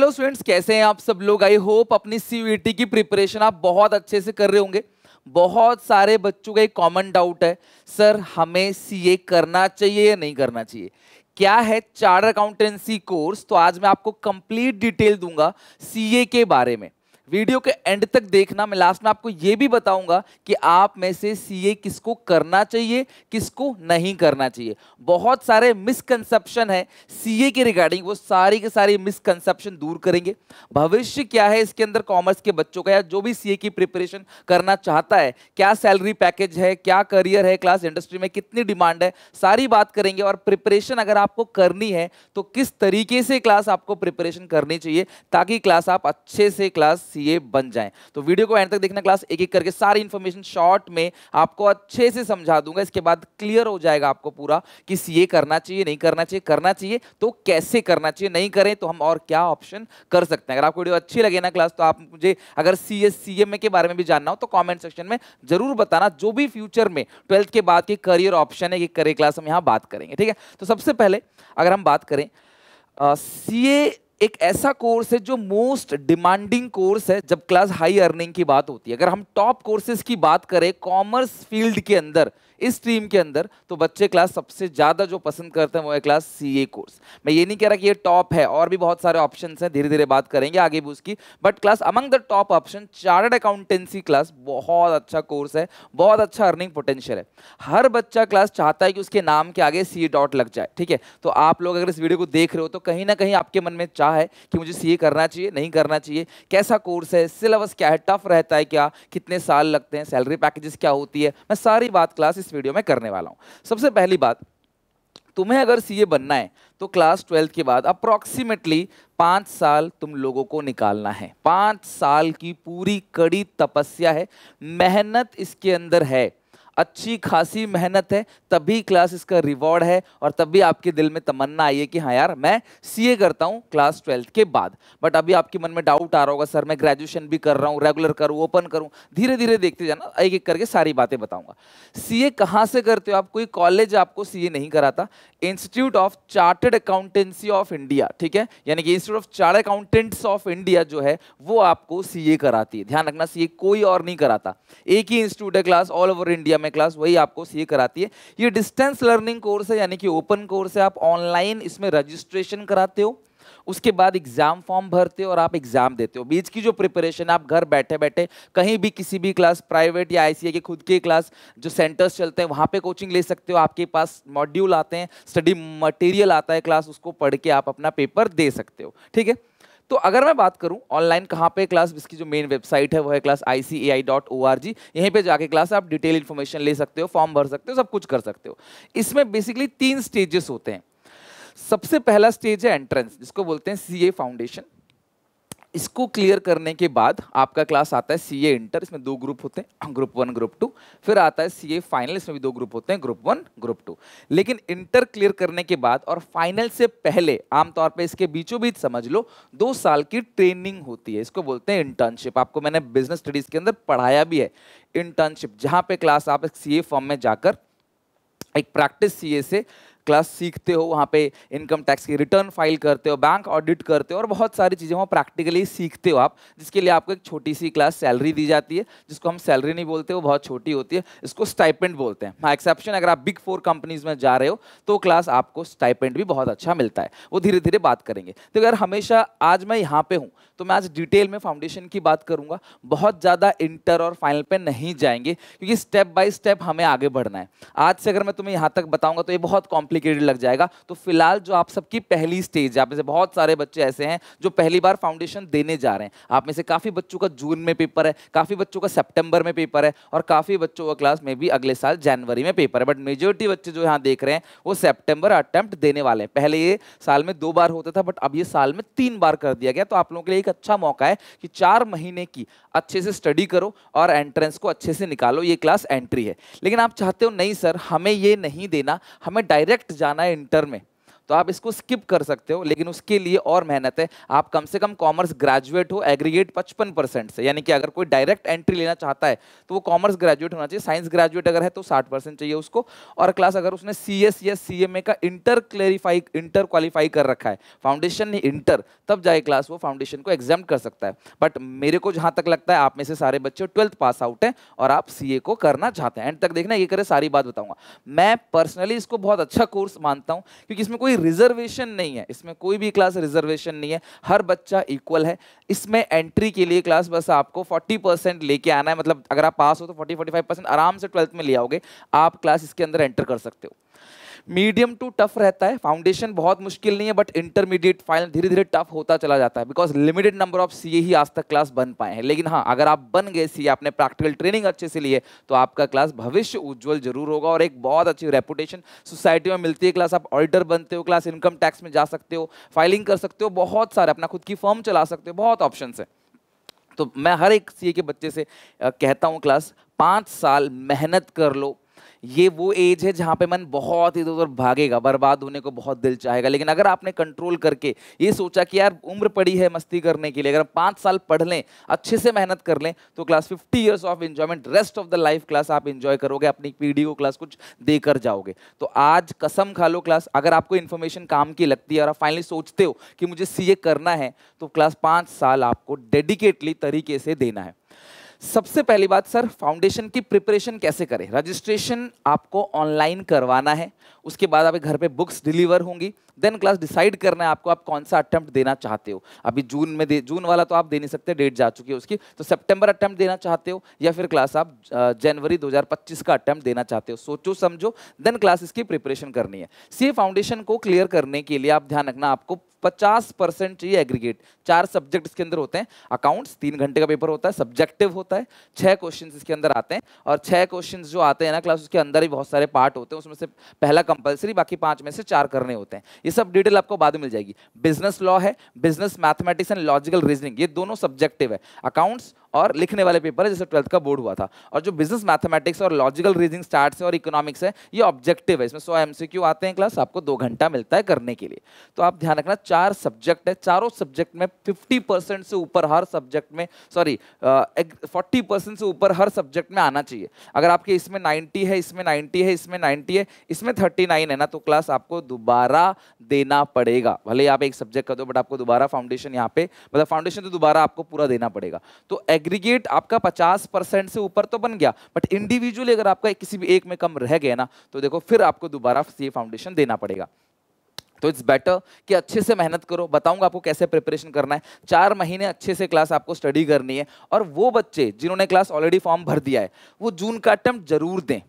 Hello students, कैसे हैं आप सब लोग। आई होप अपनी सीयूईटी की प्रिपरेशन आप बहुत अच्छे से कर रहे होंगे। बहुत सारे बच्चों का एक कॉमन डाउट है, सर हमें सीए करना चाहिए या नहीं करना चाहिए। क्या है चार्टर्ड अकाउंटेंसी कोर्स, तो आज मैं आपको कंप्लीट डिटेल दूंगा सीए के बारे में। वीडियो के एंड तक देखना। मैं लास्ट में आपको यह भी बताऊंगा कि आप में से सीए किसको करना चाहिए, किसको नहीं करना चाहिए। बहुत सारे मिसकंसेप्शन है सीए के रिगार्डिंग, वो सारी के सारी मिसकंसेप्शन दूर करेंगे। भविष्य क्या है इसके अंदर कॉमर्स के बच्चों का या जो भी सीए की प्रिपरेशन करना चाहता है, क्या सैलरी पैकेज है, क्या करियर है, क्लास इंडस्ट्री में कितनी डिमांड है, सारी बात करेंगे। और प्रिपरेशन अगर आपको करनी है तो किस तरीके से क्लास आपको प्रिपरेशन करनी चाहिए ताकि क्लास आप अच्छे से क्लास सीए बन जाएं। तो वीडियो को एंड तक देखना। क्लास एक एक करके सारी इंफॉर्मेशन शॉर्ट में आपको अच्छे से समझा दूंगा। इसके बाद क्लियर हो जाएगा आपको पूरा कि सीए करना चाहिए, नहीं करना चाहिए, करना चाहिए तो कैसे करना चाहिए, नहीं करें तो हम और क्या ऑप्शन कर सकते हैं। अगर आपको वीडियो अच्छी लगे ना क्लास, तो आप मुझे अगर सीएस सीएमए के बारे में भी जानना हो तो कमेंट सेक्शन में जरूर बताना। जो भी फ्यूचर में 12th के बाद के करियर ऑप्शन है, ये करियर क्लास हम यहां बात करेंगे, ठीक है। तो सबसे पहले अगर हम बात करें, सीए एक ऐसा कोर्स है जो मोस्ट डिमांडिंग कोर्स है जब क्लास हाई अर्निंग की बात होती है। अगर हम टॉप कोर्सेज की बात करें कॉमर्स फील्ड के अंदर, इस स्ट्रीम के अंदर, तो बच्चे क्लास सबसे ज्यादा जो पसंद करते हैं वो है क्लास सीए कोर्स। मैं ये नहीं कह रहा कि ये टॉप है, और भी बहुत सारे ऑप्शंस हैं, धीरे धीरे बात करेंगे आगे भी उसकी। But class among the top option chartered accountancy class बहुत अच्छा कोर्स है, बहुत अच्छा अर्निंग पोटेंशियल है। हर बच्चा क्लास चाहता है कि उसके नाम के आगे सी डॉट लग जाए, ठीक है। तो आप लोग अगर इस वीडियो को देख रहे हो तो कहीं ना कहीं आपके मन में चाह है कि मुझे सीए करना चाहिए, नहीं करना चाहिए, कैसा कोर्स है, सिलेबस क्या है, टफ रहता है क्या, कितने साल लगते हैं, सैलरी पैकेजेस क्या होती है, मैं सारी बात क्लास इस वीडियो में करने वाला हूं। सबसे पहली बात, तुम्हें अगर सीए बनना है तो क्लास 12th के बाद अप्रोक्सीमेटली 5 साल तुम लोगों को निकालना है। 5 साल की पूरी कड़ी तपस्या है, मेहनत इसके अंदर है, अच्छी खासी मेहनत है, तभी क्लास इसका रिवॉर्ड है और तभी आपके दिल में तमन्ना आई है कि हाँ यार मैं सीए करता हूँ क्लास 12th के बाद। बट अभी आपके मन में डाउट आ रहा होगा, सर मैं ग्रेजुएशन भी कर रहा हूँ, रेगुलर करूँ, ओपन करूँ। धीरे धीरे देखते जाना, एक एक करके सारी बातें बताऊंगा। सीए कहाँ से करते हो आप, कोई कॉलेज आपको सीए नहीं कराता, institute of chartered accountancy of India, ठीक है, यानी कि institute of chartered accountants of India जो है वो आपको सीए कराती है। ध्यान रखना, सीए कोई और नहीं कराता, एक ही इंस्टीट्यूट है क्लास ऑल ओवर इंडिया में, क्लास वही आपको सीए कराती है। ये डिस्टेंस लर्निंग कोर्स है, यानी कि ओपन कोर्स है। आप ऑनलाइन इसमें रजिस्ट्रेशन कराते हो, उसके बाद एग्जाम फॉर्म भरते हो और आप एग्जाम देते हो। बीच की जो प्रिपरेशन आप घर बैठे बैठे कहीं भी किसी भी क्लास, प्राइवेट या आईसीए के खुद के क्लास जो सेंटर्स चलते हैं वहां पे कोचिंग ले सकते हो। आपके पास मॉड्यूल आते हैं, स्टडी मटेरियल आता है क्लास, उसको पढ़ के आप अपना पेपर दे सकते हो, ठीक है। तो अगर मैं बात करूं ऑनलाइन कहां पे क्लास, इसकी जो मेन वेबसाइट है वो है क्लास ICAI.org। यहीं पे जाके क्लास आप डिटेल इन्फॉर्मेशन ले सकते हो, फॉर्म भर सकते हो, सब कुछ कर सकते हो। इसमें बेसिकली 3 स्टेजेस होते हैं। सबसे पहला स्टेज है एंट्रेंस, जिसको बोलते हैं सीए फाउंडेशन। इसको क्लियर करने के बाद आपका क्लास आता है सीए इंटर, इसमें 2 ग्रुप होते हैं, ग्रुप 1 ग्रुप 2। फिर आता है सीए फाइनल, इसमें भी 2 ग्रुप होते हैं, ग्रुप 1 ग्रुप 2। लेकिन इंटर क्लियर करने के बाद और फाइनल से पहले आमतौर पे इसके बीचों बीच समझ लो 2 साल की ट्रेनिंग होती है, इसको बोलते हैं इंटर्नशिप। आपको मैंने बिजनेस स्टडीज के अंदर पढ़ाया भी है इंटर्नशिप, जहां पे क्लास आप एक सीए फॉर्म में जाकर एक प्रैक्टिस सीए से क्लास सीखते हो, वहाँ पे इनकम टैक्स की रिटर्न फाइल करते हो, बैंक ऑडिट करते हो और बहुत सारी चीज़ें वहाँ प्रैक्टिकली सीखते हो आप, जिसके लिए आपको एक छोटी सी क्लास सैलरी दी जाती है, जिसको हम सैलरी नहीं बोलते, वो बहुत छोटी होती है, इसको स्टाइपेंड बोलते हैं। हाँ, एक्सेप्शन अगर आप बिग 4 कंपनीज में जा रहे हो तो क्लास आपको स्टाइपेंड भी बहुत अच्छा मिलता है, वो धीरे धीरे बात करेंगे। तो अगर हमेशा आज मैं यहाँ पे हूँ तो मैं आज डिटेल में फाउंडेशन की बात करूँगा, बहुत ज़्यादा इंटर और फाइनल पे नहीं जाएंगे क्योंकि स्टेप बाय स्टेप हमें आगे बढ़ना है। आज से अगर मैं तुम्हें यहाँ तक बताऊँगा तो ये बहुत कॉम्प्लिकेटेड लग जाएगा। तो फिलहाल जो आप सबकी पहली स्टेज है, आप में से बहुत सारे बच्चे ऐसे हैं जो पहली बार फाउंडेशन देने जा रहे हैं। आप में से काफ़ी बच्चों का जून में पेपर है, काफ़ी बच्चों का सितंबर में पेपर है और काफ़ी बच्चों का क्लास में भी अगले साल जनवरी में पेपर है। बट मेजोरिटी बच्चे जो यहाँ देख रहे हैं वो सितंबर अटेम्प्ट देने वाले हैं। पहले ये साल में 2 बार होता था, बट अब ये साल में 3 बार कर दिया गया। तो आप लोगों के लिए एक अच्छा मौका है कि 4 महीने की अच्छे से स्टडी करो और एंट्रेंस को अच्छे से निकालो। ये क्लास एंट्री है। लेकिन आप चाहते हो नहीं सर हमें ये नहीं देना, हमें डायरेक्ट जाना है इंटर में, तो आप इसको स्किप कर सकते हो, लेकिन उसके लिए और मेहनत है। आप कम से कम कॉमर्स ग्रेजुएट हो, एग्रीगेट 55% से, यानी कि अगर कोई डायरेक्ट एंट्री लेना चाहता है तो वो कॉमर्स ग्रेजुएट होना चाहिए। साइंस ग्रेजुएट अगर है तो 60% चाहिए उसको। और क्लास अगर उसने CS या CMA का इंटर क्वालिफाई कर रखा है, फाउंडेशन नहीं इंटर, तब जाए क्लास वो फाउंडेशन को एग्जाम कर सकता है। बट मेरे को जहां तक लगता है आप में से सारे बच्चे 12th पास आउट हैं और आप CA को करना चाहते हैं। एंड तक देखना, ये करे सारी बात बताऊंगा। मैं पर्सनली इसको बहुत अच्छा कोर्स मानता हूं, क्योंकि इसमें कोई रिजर्वेशन नहीं है, इसमें कोई भी क्लास रिजर्वेशन नहीं है, हर बच्चा इक्वल है। इसमें एंट्री के लिए क्लास बस आपको 40% लेके आना है, मतलब अगर आप पास हो तो 40-45% आराम से 12th में ले आओगे, आप क्लास इसके अंदर एंटर कर सकते हो। मीडियम टू टफ रहता है, फाउंडेशन बहुत मुश्किल नहीं है, बट इंटरमीडिएट फाइनल धीरे धीरे टफ होता चला जाता है, because limited number of CA ही आज तक क्लास बन पाए हैं। लेकिन हाँ, अगर आप बन गए सीए, आपने प्रैक्टिकल ट्रेनिंग अच्छे से लिए, तो आपका क्लास भविष्य उज्जवल जरूर होगा और एक बहुत अच्छी रेपुटेशन सोसाइटी में मिलती है। क्लास आप ऑडिटर बनते हो, क्लास इनकम टैक्स में जा सकते हो, फाइलिंग कर सकते हो, बहुत सारे अपना खुद की फर्म चला सकते हो, बहुत ऑप्शन है। तो मैं हर एक सीए के बच्चे से कहता हूँ, क्लास 5 साल मेहनत कर लो। ये वो एज है जहां पे मन बहुत इधर उधर भागेगा, बर्बाद होने को बहुत दिल चाहेगा। लेकिन अगर आपने कंट्रोल करके ये सोचा कि यार उम्र पड़ी है मस्ती करने के लिए, अगर 5 साल पढ़ लें, अच्छे से मेहनत कर लें, तो class 50 years of enjoyment, rest of the life class आप एंजॉय करोगे, अपनी पीढ़ी को क्लास कुछ देकर जाओगे। तो आज कसम खा लो क्लास, अगर आपको इन्फॉर्मेशन काम की लगती है और आप फाइनली सोचते हो कि मुझे सीए करना है, तो क्लास 5 साल आपको डेडिकेटली तरीके से देना है। सबसे पहली बात सर, फाउंडेशन की प्रिपरेशन कैसे करें? रजिस्ट्रेशन आपको ऑनलाइन करवाना है, उसके बाद आपके घर पे बुक्स डिलीवर होंगी, देन क्लास डिसाइड करना है आपको आप कौन सा अटेम्प्ट देना चाहते हो। अभी जून में जून वाला तो आप दे नहीं सकते, डेट जा चुकी है उसकी, तो सितंबर अटेम्प्ट देना चाहते हो या फिर क्लास आप जनवरी 2025 का अटेम्प्ट देना चाहते हो, सोचो समझो, देन क्लास इसकी प्रिपरेशन करनी है। सीए फाउंडेशन को क्लियर करने के लिए आप ध्यान रखना, आपको 50% चाहिए एग्रीगेट। 4 सब्जेक्ट इसके अंदर होते हैं। अकाउंट्स 3 घंटे का पेपर होता है, सब्जेक्टिव होता है, 6 क्वेश्चंस इसके अंदर आते हैं, और 6 क्वेश्चंस जो आते हैं ना क्लास, उसके अंदर ही बहुत सारे पार्ट होते हैं, उसमें से पहला कंपलसरी, बाकी 5 में से 4 करने होते हैं। ये सब डिटेल आपको बाद में मिल जाएगी। बिजनेस लॉ है, business mathematics and logical reasoning, ये दोनों सब्जेक्टिव है। अकाउंट्स और लिखने वाले पेपर है, जैसे 12th का बोर्ड हुआ था। और जो बिजनेस मैथमेटिक्स और लॉजिकल रीजनिंग स्टार्ट्स है और इकोनॉमिक्स है, ये ऑब्जेक्टिव है, इसमें 100 MCQ आते हैं क्लास, आपको 2 घंटा मिलता है करने के लिए। तो आप ध्यान रखना, 4 सब्जेक्ट है, चारों सब्जेक्ट में 50% से ऊपर हर सब्जेक्ट में, 40% से ऊपर हर सब्जेक्ट में आना चाहिए। अगर आपके इसमें 90 है, इसमें 90 है, इसमें 90 है, इसमें 39 है ना, तो क्लास आपको दोबारा देना पड़ेगा। भले आप एक सब्जेक्ट कर दो, बट आपको दोबारा फाउंडेशन यहाँ पे, मतलब फाउंडेशन तो दोबारा आपको पूरा देना पड़ेगा। तो एग्रीगेट आपका 50% से ऊपर तो बन गया, बट इंडिविजुअली अगर आपका किसी भी एक में कम रह गया ना, तो देखो फिर आपको दोबारा सीए फाउंडेशन देना पड़ेगा। तो इट्स बेटर कि अच्छे से मेहनत करो। बताऊंगा आपको कैसे प्रिपरेशन करना है। 4 महीने अच्छे से क्लास आपको स्टडी करनी है। और वो बच्चे जिन्होंने क्लास ऑलरेडी फॉर्म भर दिया है, वो जून का अटेम्प्ट जरूर दें।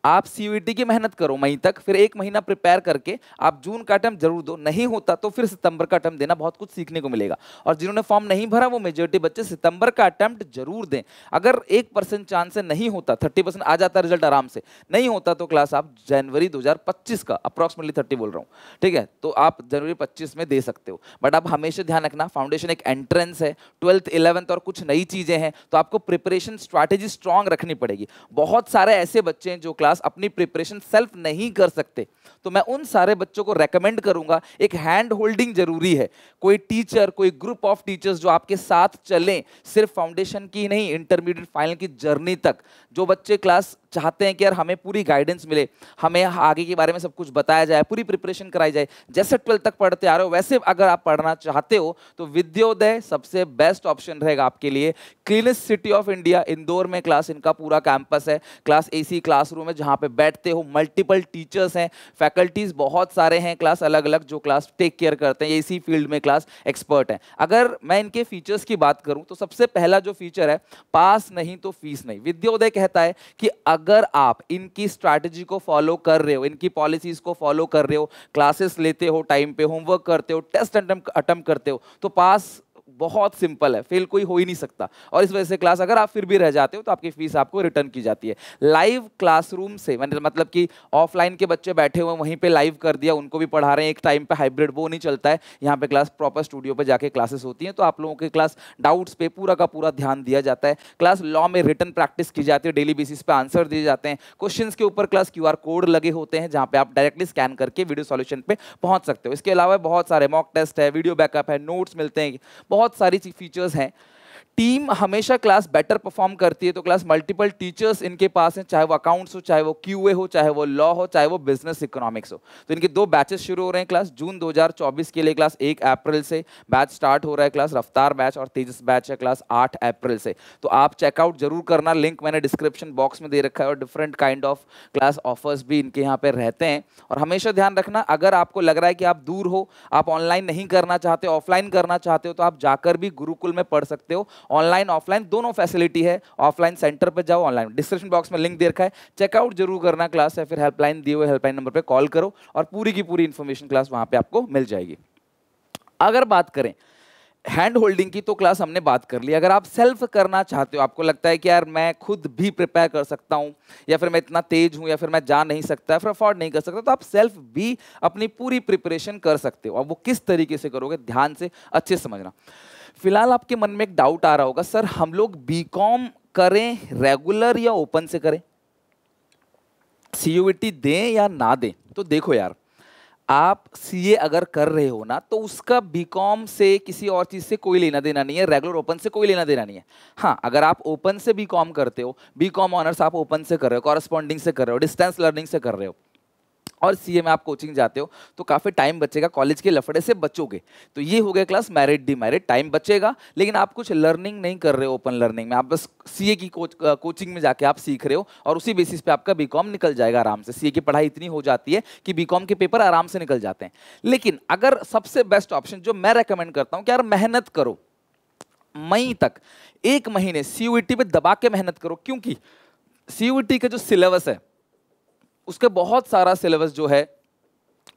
आप सीयूईटी की मेहनत करो मई तक, फिर 1 महीना प्रिपेयर करके आप जून का अटेम्प्ट जरूर दो। नहीं होता तो फिर सितंबर का अटेम्प्ट देना, बहुत कुछ सीखने को मिलेगा। और जिन्होंने फॉर्म नहीं भरा, वो मेजॉरिटी बच्चे सितंबर का अटेम्प्ट जरूर दें। अगर 1% चांस से नहीं होता, 30% आ जाता रिजल्ट आराम से, नहीं होता तो क्लास आप जनवरी 2025 का, अप्रॉक्सिमेटली 30 बोल रहा हूँ, ठीक है, तो आप जनवरी 25 में दे सकते हो। बट आप हमेशा ध्यान रखना, फाउंडेशन एक एंट्रेंस है, 12th 11th और कुछ नई चीजें हैं, तो आपको प्रिपरेशन स्ट्रैटेजी स्ट्रांग रखनी पड़ेगी। बहुत सारे ऐसे बच्चे हैं जो क्लास अपनी प्रिपरेशन सेल्फ नहीं कर सकते, तो मैं उन सारे बच्चों को रेकमेंड करूंगा, एक हैंड होल्डिंग जरूरी है। कोई टीचर, कोई ग्रुप ऑफ टीचर्स जो आपके साथ चलें, सिर्फ फाउंडेशन की नहीं, इंटरमीडिएट फाइनल की जर्नी तक। जो बच्चे क्लास चाहते हैं कि यार हमें पूरी गाइडेंस मिले, हमें आगे के बारे में सब कुछ बताया जाए, पूरी प्रिपरेशन कराई जाए, जैसे 12th तक पढ़ते आ रहे हो वैसे अगर आप पढ़ना चाहते हो, तो विद्योदय सबसे बेस्ट ऑप्शन रहेगा आपके लिए। Cleanest city of India Indore में क्लास इनका पूरा कैंपस है। क्लास एसी क्लासरूम है जहां पे बैठते हो, मल्टीपल टीचर्स हैं, फैकल्टीज बहुत सारे हैं, क्लास अलग अलग जो क्लास टेक केयर करते हैं, इसी फील्ड में क्लास एक्सपर्ट हैं। अगर मैं इनके फीचर्स की बात करूं तो सबसे पहला जो फीचर है, पास नहीं तो फीस नहीं। विद्योदय कहता है कि अगर आप इनकी स्ट्रैटेजी को फॉलो कर रहे हो, इनकी पॉलिसीज को फॉलो कर रहे हो, क्लासेस लेते हो टाइम पे, होमवर्क करते हो, टेस्ट अटेम्प्ट करते हो, तो पास बहुत सिंपल है, फेल कोई हो ही नहीं सकता। और इस वजह से क्लास अगर आप फिर भी रह जाते हो तो आपकी फीस आपको रिटर्न की जाती है। लाइव क्लासरूम से मतलब कि ऑफलाइन के बच्चे बैठे हुए वहीं पे लाइव कर दिया, उनको भी पढ़ा रहे हैं एक टाइम पे, हाइब्रिड वो नहीं चलता है। यहाँ पे क्लास प्रॉपर स्टूडियो पे जाके क्लासेस होती हैं, तो आप लोगों के क्लास डाउट्स पे पूरा का पूरा ध्यान दिया जाता है। क्लास लॉ में रिटन प्रैक्टिस की जाती है, डेली बेसिस पे आंसर दिए जाते हैं। क्वेश्चंस के ऊपर क्लास QR कोड लगे होते हैं, जहां पे आप डायरेक्टली स्कैन करके वीडियो सॉल्यूशन पे पहुंच सकते हो। इसके अलावा बहुत सारे मॉक टेस्ट है, वीडियो बैकअप है, नोट्स मिलते हैं, बहुत सारी फीचर्स हैं। टीम हमेशा क्लास बेटर परफॉर्म करती है, तो क्लास मल्टीपल टीचर्स इनके पास हैं, चाहे वो अकाउंट्स हो, चाहे वो QA हो, चाहे वो लॉ हो, चाहे वो बिजनेस इकोनॉमिक्स हो। तो इनके 2 बैचेस शुरू हो रहे हैं क्लास जून 2024 के लिए। क्लास 1 अप्रैल से बैच स्टार्ट हो रहा है क्लास, रफ्तार बैच और तेजस बैच है क्लास 8 अप्रैल से। तो आप चेकआउट जरूर करना, लिंक मैंने डिस्क्रिप्शन बॉक्स में दे रखा है। और different kind of class offers भी इनके यहाँ पे रहते हैं। और हमेशा ध्यान रखना, अगर आपको लग रहा है कि आप दूर हो, आप ऑनलाइन नहीं करना चाहते, ऑफलाइन करना चाहते हो, तो आप जाकर भी गुरुकुल में पढ़ सकते हो। ऑनलाइन ऑफलाइन दोनों फैसिलिटी है। ऑफलाइन सेंटर पे जाओ, ऑनलाइन डिस्क्रिप्शन बॉक्स में लिंक दे रखा है, चेकआउट जरूर करना क्लास, या फिर हेल्पलाइन दिए हुए हेल्पलाइन नंबर पे कॉल करो और पूरी की पूरी इंफॉर्मेशन क्लास वहां पे आपको मिल जाएगी। अगर बात करें हैंड होल्डिंग की, तो क्लास हमने बात कर ली। अगर आप सेल्फ करना चाहते हो, आपको लगता है कि यार मैं खुद भी प्रिपेयर कर सकता हूं, या फिर मैं इतना तेज हूं, या फिर मैं जा नहीं सकता, या फिर अफोर्ड नहीं कर सकता, तो आप सेल्फ भी अपनी पूरी प्रिपरेशन कर सकते हो। अब वो किस तरीके से करोगे, ध्यान से अच्छे से समझना। फिलहाल आपके मन में एक डाउट आ रहा होगा, सर हम लोग बीकॉम करें रेगुलर या ओपन से करें, CUET दें या ना दें? तो देखो यार, आप CA अगर कर रहे हो ना, तो उसका बीकॉम से किसी और चीज से कोई लेना देना नहीं है, रेगुलर ओपन से कोई लेना देना नहीं है। हाँ, अगर आप ओपन से बीकॉम करते हो, बीकॉम ऑनर्स आप ओपन से कर रहे हो, कॉरेस्पॉन्डिंग से कर रहे हो, डिस्टेंस लर्निंग से कर रहे हो, और CA में आप कोचिंग जाते हो, तो काफी टाइम बचेगा, कॉलेज के लफड़े से बचोगे। तो ये हो गया क्लास मैरिट डिमेरिट, टाइम बचेगा, लेकिन आप कुछ लर्निंग नहीं कर रहे हो ओपन लर्निंग में, आप बस CA की कोचिंग में जाके आप सीख रहे हो, और उसी बेसिस पे आपका बीकॉम निकल जाएगा आराम से। CA की पढ़ाई इतनी हो जाती है कि बीकॉम के पेपर आराम से निकल जाते हैं। लेकिन अगर सबसे बेस्ट ऑप्शन जो मैं रेकमेंड करता हूं कि यार मेहनत करो, मई तक 1 महीने CUET पे दबा के मेहनत करो, क्योंकि CUET का जो सिलेबस है उसके बहुत सारा सिलेबस जो है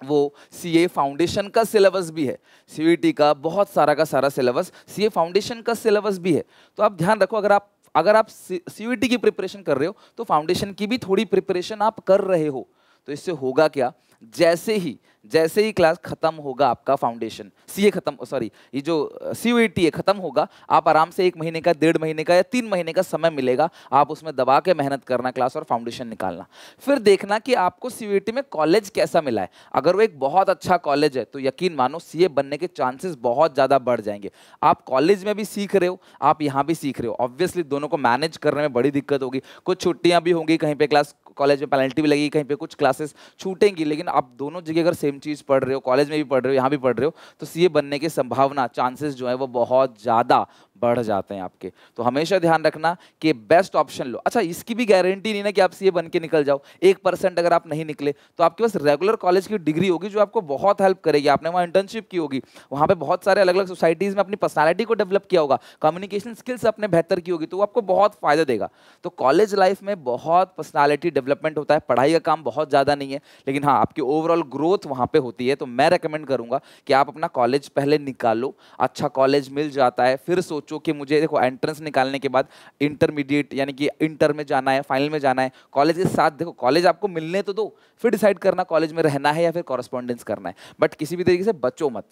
वो CA फाउंडेशन का सिलेबस भी है, CUET का बहुत सारा का सारा सिलेबस CA फाउंडेशन का सिलेबस भी है। तो आप ध्यान रखो, अगर आप CUET की प्रिपरेशन कर रहे हो, तो फाउंडेशन की भी थोड़ी प्रिपरेशन आप कर रहे हो। तो इससे होगा क्या, जैसे ही क्लास खत्म होगा आपका फाउंडेशन, CA खत्म, सॉरी ये जो CUET है खत्म होगा, आप आराम से 1 महीने का, 1.5 महीने का या 3 महीने का समय मिलेगा, आप उसमें दबा के मेहनत करना क्लास और फाउंडेशन निकालना। फिर देखना कि आपको CUET में कॉलेज कैसा मिला है। अगर वो एक बहुत अच्छा कॉलेज है, तो यकीन मानो CA बनने के चांसेस बहुत ज्यादा बढ़ जाएंगे। आप कॉलेज में भी सीख रहे हो, आप यहाँ भी सीख रहे हो, ऑब्वियसली दोनों को मैनेज करने में बड़ी दिक्कत होगी, कुछ छुट्टियां भी होंगी, कहीं पे क्लास कॉलेज में पेनल्टी भी लगेगी, कहीं पे कुछ क्लासेस छूटेंगी। लेकिन आप दोनों जगह अगर सेम चीज पढ़ रहे हो, कॉलेज में भी पढ़ रहे हो, यहाँ भी पढ़ रहे हो, तो CA बनने की संभावना, चांसेस जो है वो बहुत ज्यादा बढ़ जाते हैं आपके। तो हमेशा ध्यान रखना कि बेस्ट ऑप्शन लो। अच्छा, इसकी भी गारंटी नहीं ना कि आप CA बन के निकल जाओ। 1% अगर आप नहीं निकले, तो आपके पास रेगुलर कॉलेज की डिग्री होगी जो आपको बहुत हेल्प करेगी। आपने वहाँ इंटर्नशिप की होगी, वहाँ पे बहुत सारे अलग अलग सोसाइटीज में अपनी पर्सनैलिटी को डेवलप किया होगा, कम्युनिकेशन स्किल्स अपने बेहतर की होगी, तो वो आपको बहुत फायदा देगा। तो कॉलेज लाइफ में बहुत पर्सनैलिटी डेवलपमेंट होता है, पढ़ाई का काम बहुत ज़्यादा नहीं है, लेकिन हाँ आपकी ओवरऑल ग्रोथ वहाँ पे होती है। तो मैं रेकमेंड करूँगा कि आप अपना कॉलेज पहले निकालो, अच्छा कॉलेज मिल जाता है, फिर सोचो कि मुझे, देखो एंट्रेंस निकालने के बाद इंटरमीडिएट यानी कि इंटर में जाना है, फाइनल में जाना है, कॉलेज के साथ देखो कॉलेज आपको मिलने तो दो, फिर डिसाइड करना कॉलेज में रहना है या फिर कॉरेस्पॉन्डेंस करना है। बट किसी भी तरीके से बचो मत।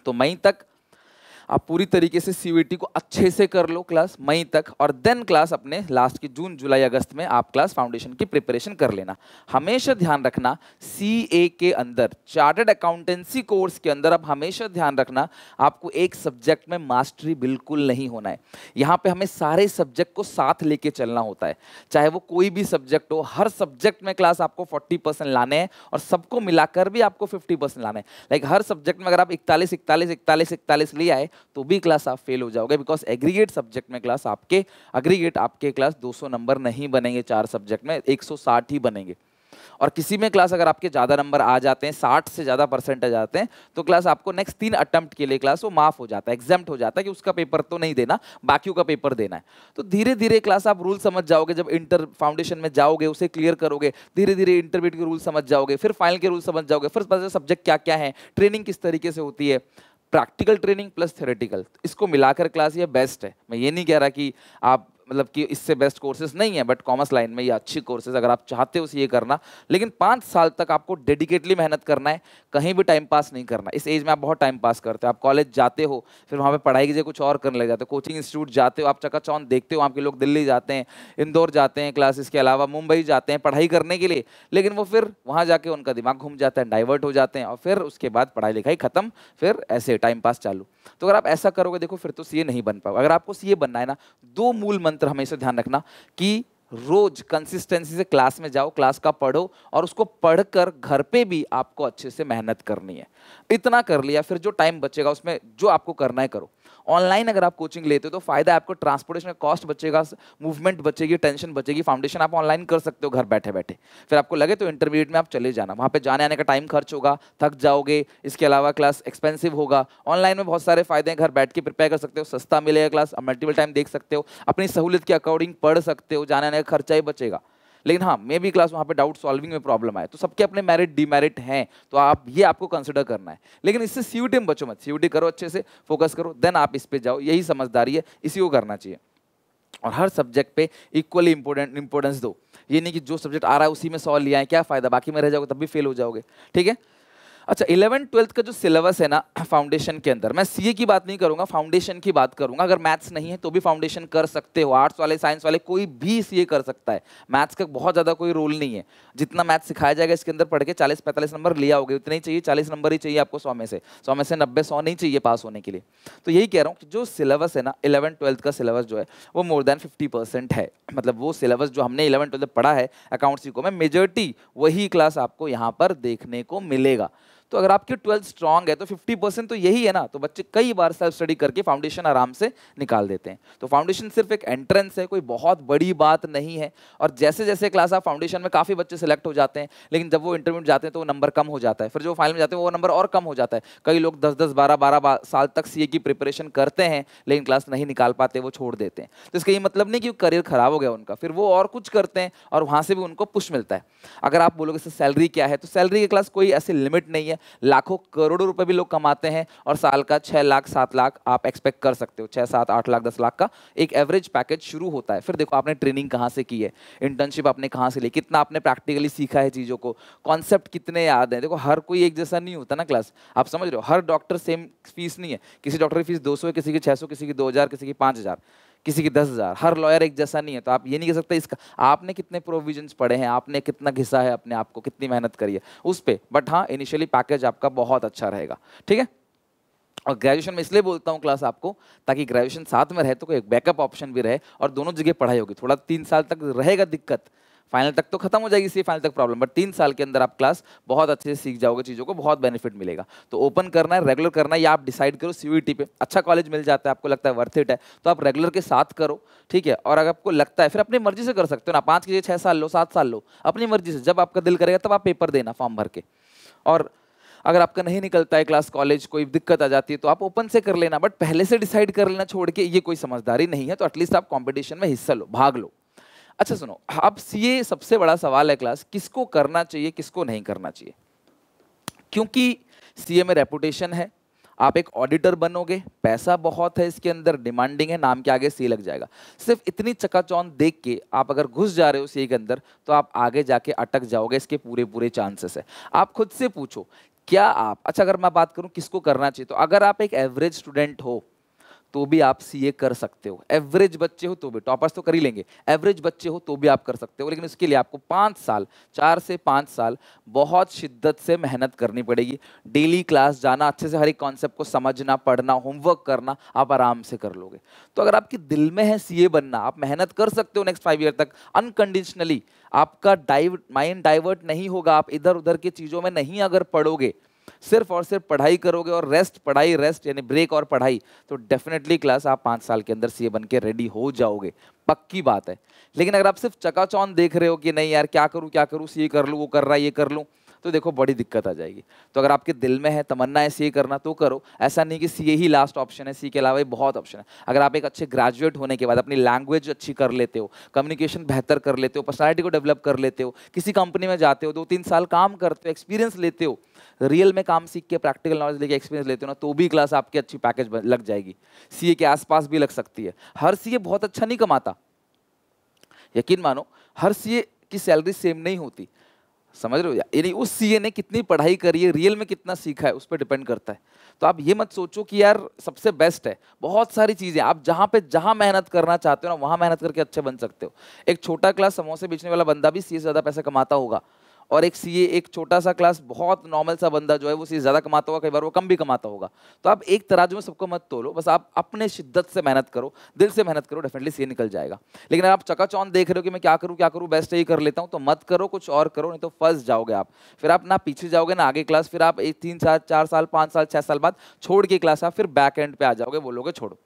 तो मई तक आप पूरी तरीके से CUET को अच्छे से कर लो क्लास मई तक, और देन क्लास अपने लास्ट की जून जुलाई अगस्त में आप क्लास फाउंडेशन की प्रिपरेशन कर लेना। हमेशा ध्यान रखना CA के अंदर, चार्टर्ड अकाउंटेंसी कोर्स के अंदर, आप हमेशा ध्यान रखना आपको एक सब्जेक्ट में मास्टरी बिल्कुल नहीं होना है। यहाँ पे हमें सारे सब्जेक्ट को साथ लेके चलना होता है, चाहे वो कोई भी सब्जेक्ट हो। हर सब्जेक्ट में क्लास आपको 40% लाने हैं, और सबको मिलाकर भी आपको 50% लाने हैं। लाइक हर सब्जेक्ट में अगर आप 41 41 41 41 ले आए तो भी क्लास आप फेल हो जाओगे, बिकॉज एग्रीगेट सब्जेक्ट में क्लास आपके क्लास 200 नंबर नहीं बनेंगे, 4 सब्जेक्ट में 160 ही बनेंगे। और किसी में क्लास अगर आपके ज़्यादा नंबर आ जाते हैं, 60 से ज़्यादा परसेंटेज आते हैं, तो क्लास आपको नेक्स्ट 3 अटेम्प्ट के लिए क्लास वो माफ हो जाता है, एग्जाम्प्ट हो जाता है कि उसका पेपर तो नहीं देना, बाकियों का पेपर देना है। तो धीरे धीरे क्लास आप रूल समझ जाओगे, जब इंटर फाउंडेशन में जाओगे उसे क्लियर करोगे, धीरे धीरे इंटरमीडिएट के रूल समझ जाओगे, फिर फाइनल के रूल समझ जाओगे, फिर सब्जेक्ट क्या क्या है, ट्रेनिंग किस तरीके से होती है, प्रैक्टिकल ट्रेनिंग प्लस थ्योरेटिकल, इसको मिलाकर क्लास ये बेस्ट है। मैं ये नहीं कह रहा कि आप मतलब कि इससे बेस्ट कोर्सेज नहीं है, बट कॉमर्स लाइन में ये अच्छी कोर्सेज अगर आप चाहते हो ये करना, लेकिन 5 साल तक आपको डेडिकेटली मेहनत करना है, कहीं भी टाइम पास नहीं करना। इस एज में आप बहुत टाइम पास करते हो, आप कॉलेज जाते हो फिर वहाँ पे पढ़ाई की जगह कुछ और करने लग जाते हो, कोचिंग इंस्टीट्यूट जाते हो, आप चकाचौंध देखते हो, वहाँ के लोग दिल्ली जाते हैं, इंदौर जाते हैं क्लासेस के अलावा, मुंबई जाते हैं पढ़ाई करने के लिए, लेकिन वो फिर वहाँ जाके उनका दिमाग घूम जाता है, डाइवर्ट हो जाते हैं, और फिर उसके बाद पढ़ाई लिखाई खत्म, फिर ऐसे टाइम पास चालू। तो अगर आप ऐसा करोगे देखो फिर तो सीए नहीं बन पाओगे। अगर आपको सीए बनना है ना, 2 मूल मंत्र हमेशा ध्यान रखना कि रोज कंसिस्टेंसी से क्लास में जाओ, क्लास का पढ़ो, और उसको पढ़कर घर पे भी आपको अच्छे से मेहनत करनी है। इतना कर लिया, फिर जो टाइम बचेगा उसमें जो आपको करना है करो। ऑनलाइन अगर आप कोचिंग लेते हो तो फायदा है आपको, ट्रांसपोर्टेशन का कॉस्ट बचेगा, मूवमेंट बचेगी, टेंशन बचेगी। फाउंडेशन आप ऑनलाइन कर सकते हो घर बैठे बैठे, फिर आपको लगे तो इंटरमीडिएट में आप चले जाना, वहाँ पे जाने आने का टाइम खर्च होगा, थक जाओगे, इसके अलावा क्लास एक्सपेंसिव होगा। ऑनलाइन में बहुत सारे फायदे हैं, घर बैठ के प्रिपेयर कर सकते हो, सस्ता मिलेगा क्लास, मल्टीपल टाइम देख सकते हो, अपनी सहूलियत के अकॉर्डिंग पढ़ सकते हो, जाने आने का खर्चा ही बचेगा। लेकिन हाँ, मे भी क्लास वहाँ पे डाउट सॉल्विंग में प्रॉब्लम आए, तो सबके अपने मेरिट डिमेरिट हैं, तो आप ये आपको कंसिडर करना है। लेकिन इससे सीयूटी में बचो मत, सीयूटी करो, अच्छे से फोकस करो, देन आप इस पे जाओ, यही समझदारी है, इसी को करना चाहिए। और हर सब्जेक्ट पे इक्वली इंपॉर्टेंस दो, ये नहीं कि जो सब्जेक्ट आ रहा है उसी में 100 लिया है, क्या फायदा, बाकी में रह जाओगे तब भी फेल हो जाओगे। ठीक है। अच्छा, 11th-12th का जो सिलेबस है ना फाउंडेशन के अंदर, मैं सीए की बात नहीं करूंगा, फाउंडेशन की बात करूंगा। अगर मैथ्स नहीं है तो भी फाउंडेशन कर सकते हो, आर्ट्स वाले साइंस वाले कोई भी सीए कर सकता है, मैथ्स का बहुत ज़्यादा कोई रोल नहीं है। जितना मैथ्स सिखाया जाएगा इसके अंदर पढ़ के 40-45 नंबर लिया होगे, उतने ही चाहिए, 40 नंबर ही चाहिए आपको 100 में से, 100 में से 90-100 नहीं चाहिए पास होने के लिए। तो यही कह रहा हूँ कि जो सिलेबस है ना 11th-12th का सिलेबस जो है वो मोर देन 50% है, मतलब वो सिलेबस जो हमने 11th-12th पढ़ा है अकाउंट्स को में, मेजॉरिटी वही क्लास आपको यहाँ पर देखने को मिलेगा। तो अगर आपकी 12th स्ट्रांग है तो 50% तो यही है ना, तो बच्चे कई बार सेल्फ स्टडी करके फाउंडेशन आराम से निकाल देते हैं। तो फाउंडेशन सिर्फ एक एंट्रेंस है, कोई बहुत बड़ी बात नहीं है। और जैसे जैसे क्लास आप फाउंडेशन में काफ़ी बच्चे सेलेक्ट हो जाते हैं, लेकिन जब वो इंटरमीडिएट जाते हैं तो वो नंबर कम हो जाता है, फिर जो फाइनल में जाते हैं वो नंबर और कम हो जाता है। कई लोग 10-10, 12-12 साल तक सीए की प्रिपरेशन करते हैं, लेकिन क्लास नहीं निकाल पाते, वो छोड़ देते हैं। तो इसका ये मतलब नहीं कि करियर खराब हो गया उनका, फिर वो और कुछ करते हैं और वहाँ से भी उनको पुश मिलता है। अगर आप बोलोगे सर सैलरी क्या है, तो सैलरी की क्लास कोई ऐसी लिमिट नहीं है, लाखों करोड़ों रुपए भी लोग कमाते हैं, और साल का 6 लाख 7 लाख आप एक्सपेक्ट कर सकते हो, 6, 7, 8 लाख 10 लाख का एक एवरेज पैकेज शुरू होता है। फिर देखो आपने ट्रेनिंग कहाँ से की है, इंटर्नशिप आपने कहाँ से ली, कितना आपने प्रैक्टिकली सीखा है चीज़ों को, कॉन्सेप्ट कितने याद हैं। देखो हर कोई एक जैसा नहीं होता ना क्लास, आप समझ रहे हो, हर डॉक्टर सेम फीस नहीं है, किसी डॉक्टर की फीस 200 है, किसी की 600, किसी की 2000, किसी की 5000, किसी की 10,000। हर लॉयर एक जैसा नहीं है, तो आप ये नहीं कह सकते इसका आपने कितने प्रोविजंस पढ़े हैं, आपने कितना घिसा है अपने आप को, कितनी मेहनत करी है उस पे। बट हाँ, इनिशियली पैकेज आपका बहुत अच्छा रहेगा। ठीक है। और ग्रेजुएशन में इसलिए बोलता हूँ क्लास आपको, ताकि ग्रेजुएशन साथ में रहे तो कोई एक बैकअप ऑप्शन भी रहे, और दोनों जगह पढ़ाई होगी। थोड़ा 3 साल तक रहेगा दिक्कत, फाइनल तक तो खत्म हो जाएगी सी फाइनल तक प्रॉब्लम, बट 3 साल के अंदर आप क्लास बहुत अच्छे से सीख जाओगे, चीज़ों को बहुत बेनिफिट मिलेगा। तो ओपन करना है, रेगुलर करना है, या आप डिसाइड करो सीयूईटी पे अच्छा कॉलेज मिल जाता है, आपको लगता है वर्थ इट है, तो आप रेगुलर के साथ करो। ठीक है। और अगर आपको लगता है, फिर अपनी मर्जी से कर सकते हो ना, 5 की 6 साल लो, 7 साल लो, अपनी मर्जी से, जब आपका दिल करेगा तब आप पेपर देना फॉर्म भर के। और अगर आपका नहीं निकलता है क्लास कॉलेज, कोई दिक्कत आ जाती है, तो आप ओपन से कर लेना, बट पहले से डिसाइड कर लेना छोड़ के ये कोई समझदारी नहीं है। तो एटलीस्ट आप कंपटीशन में हिस्सा लो, भाग लो। अच्छा सुनो, अब सीए सबसे बड़ा सवाल है क्लास, किसको करना चाहिए किसको नहीं करना चाहिए, क्योंकि सीए में रेपुटेशन है, आप एक ऑडिटर बनोगे, पैसा बहुत है इसके अंदर, डिमांडिंग है, नाम के आगे सी लग जाएगा। सिर्फ इतनी चकाचौंध देख के आप अगर घुस जा रहे हो सीए के अंदर, तो आप आगे जाके अटक जाओगे, इसके पूरे पूरे चांसेस है। आप खुद से पूछो, क्या आप, अच्छा अगर मैं बात करूं किसको करना चाहिए, तो अगर आप एक एवरेज स्टूडेंट हो तो भी आप सीए कर सकते हो, एवरेज बच्चे हो तो भी, टॉपर्स तो कर ही लेंगे, एवरेज बच्चे हो तो भी आप कर सकते हो। लेकिन उसके लिए आपको 5 साल, 4 से 5 साल बहुत शिद्दत से मेहनत करनी पड़ेगी, डेली क्लास जाना, अच्छे से हर एक कॉन्सेप्ट को समझना, पढ़ना, होमवर्क करना, आप आराम से कर लोगे। तो अगर आपके दिल में है सीए बनना, आप मेहनत कर सकते हो नेक्स्ट 5 ईयर तक अनकंडीशनली, आपका माइंड डाइवर्ट नहीं होगा, आप इधर उधर की चीज़ों में नहीं अगर पढ़ोगे, सिर्फ और सिर्फ पढ़ाई करोगे, और रेस्ट पढ़ाई, रेस्ट यानी ब्रेक और पढ़ाई, तो डेफिनेटली क्लास आप 5 साल के अंदर सीए बन के रेडी हो जाओगे, पक्की बात है। लेकिन अगर आप सिर्फ चकाचौंध देख रहे हो कि नहीं यार क्या करूं सीए कर लूं, वो कर रहा है ये कर लूं, तो देखो बड़ी दिक्कत आ जाएगी। तो अगर आपके दिल में है, तमन्ना है सीए करना, तो करो। ऐसा नहीं कि सीए ही लास्ट ऑप्शन है, सी के अलावा भी बहुत ऑप्शन है। अगर आप एक अच्छे ग्रेजुएट होने के बाद अपनी लैंग्वेज अच्छी कर लेते हो, कम्युनिकेशन बेहतर कर लेते हो, पर्सनालिटी को डेवलप कर लेते हो, किसी कंपनी में जाते हो, 2-3 साल काम करते हो, एक्सपीरियंस लेते हो, रियल में काम सीख के प्रैक्टिकल नॉलेज लेके एक्सपीरियंस लेते हो ना, तो भी क्लास आपकी अच्छी पैकेज लग जाएगी। सीए के आसपास भी लग सकती है। हर सीए बहुत अच्छा नहीं कमाता, यकीन मानो, हर सीए की सैलरी सेम नहीं होती, समझ रहे हो? यानी उस सीए ने कितनी पढ़ाई करी है, रियल में कितना सीखा है, उस पर डिपेंड करता है। तो आप ये मत सोचो कि यार सबसे बेस्ट है। बहुत सारी चीजें आप जहां मेहनत करना चाहते हो ना, वहां मेहनत करके अच्छे बन सकते हो। एक छोटा क्लास समोसे बेचने वाला बंदा भी सीए से ज्यादा पैसे कमाता होगा, और एक सीए, एक छोटा सा क्लास बहुत नॉर्मल सा बंदा जो है वो सीए ज्यादा कमाता होगा, कई बार वो कम भी कमाता होगा। तो आप एक तराजू में सबको मत तोलो, बस आप अपने शिद्दत से मेहनत करो, दिल से मेहनत करो, डेफिनेटली सीए निकल जाएगा। लेकिन अगर आप चकाचौंध देख रहे हो कि मैं क्या करूं बेस्ट यही कर लेता हूं, तो मत करो, कुछ और करो, नहीं तो फंस जाओगे आप। फिर आप ना पीछे जाओगे ना आगे क्लास, फिर आप 3 साल 4 साल 5 साल 6 साल बाद छोड़ के क्लास आप फिर बैक एंड पे आ जाओगे, बोलोगे छोड़ो।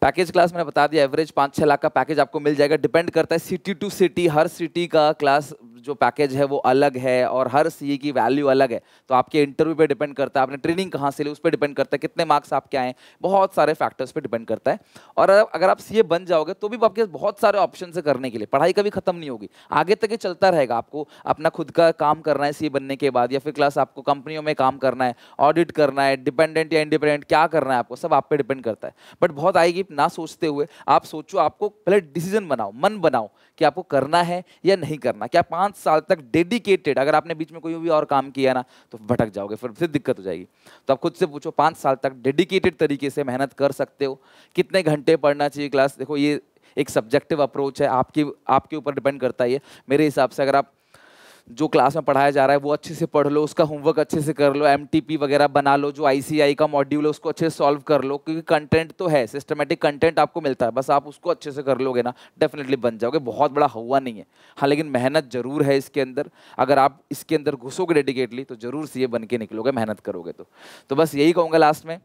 पैकेज क्लास मैंने बता दिया, एवरेज 5-6 लाख का पैकेज आपको मिल जाएगा। डिपेंड करता है सिटी टू सिटी, हर सिटी का क्लास जो पैकेज है वो अलग है, और हर सीए की वैल्यू अलग है। तो आपके इंटरव्यू पे डिपेंड करता है, आपने ट्रेनिंग कहाँ से ली उस पर डिपेंड करता है, कितने मार्क्स आपके आए, बहुत सारे फैक्टर्स पे डिपेंड करता है। और अगर आप सीए बन जाओगे तो भी आपके पास बहुत सारे ऑप्शन है करने के लिए, पढ़ाई कभी खत्म नहीं होगी, आगे तक ये चलता रहेगा। आपको अपना खुद का काम करना है सीए बनने के बाद, या फिर क्लास आपको कंपनियों में काम करना है, ऑडिट करना है, डिपेंडेंट या इंडिपेंडेंट क्या करना है आपको, सब आप पे डिपेंड करता है। बट बहुत आएगी ना सोचते हुए आप सोचो, आपको पहले डिसीजन बनाओ, मन बनाओ कि आपको करना है या नहीं करना। क्या 5 साल तक डेडिकेटेड, अगर आपने बीच में कोई भी और काम किया ना तो भटक जाओगे, फिर दिक्कत हो जाएगी। तो आप खुद से पूछो 5 साल तक डेडिकेटेड तरीके से मेहनत कर सकते हो? कितने घंटे पढ़ना चाहिए क्लास? देखो ये एक सब्जेक्टिव अप्रोच है, आपके ऊपर डिपेंड करता है। मेरे हिसाब से अगर आप जो क्लास में पढ़ाया जा रहा है वो अच्छे से पढ़ लो, उसका होमवर्क अच्छे से कर लो, एमटीपी वगैरह बना लो, जो आईसीआई का मॉड्यूल है उसको अच्छे से सॉल्व कर लो, क्योंकि कंटेंट तो है, सिस्टमेटिक कंटेंट आपको मिलता है, बस आप उसको अच्छे से कर लोगे ना, डेफिनेटली बन जाओगे। बहुत बड़ा हुआ नहीं है, हाँ, लेकिन मेहनत जरूर है इसके अंदर। अगर आप इसके अंदर घुसोगे डेडिकेटली तो जरूर सीए बन के निकलोगे, मेहनत करोगे तो बस यही कहूँगा लास्ट में,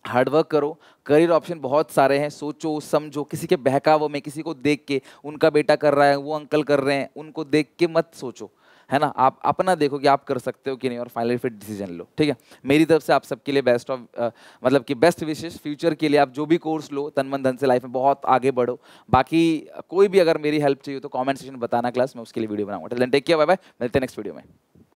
हार्डवर्क करो। करियर ऑप्शन बहुत सारे हैं, सोचो समझो, किसी के बहकावों में, किसी को देख के उनका बेटा कर रहा है, वो अंकल कर रहे हैं, उनको देख के मत सोचो, है ना। आप अपना देखो कि आप कर सकते हो कि नहीं, और फाइनली फिर डिसीजन लो, ठीक है। मेरी तरफ से आप सबके लिए बेस्ट ऑफ मतलब कि बेस्ट विशेष। फ्यूचर के लिए आप जो भी कोर्स लो, तन मन धन से लाइफ में बहुत आगे बढ़ो। बाकी कोई भी अगर मेरी हेल्प चाहिए तो कमेंट सेक्शन में बताना, क्लास में उसके लिए वीडियो बनाऊंगा। टेक केयर, बाय बाय, मिलते हैं नेक्स्ट वीडियो में।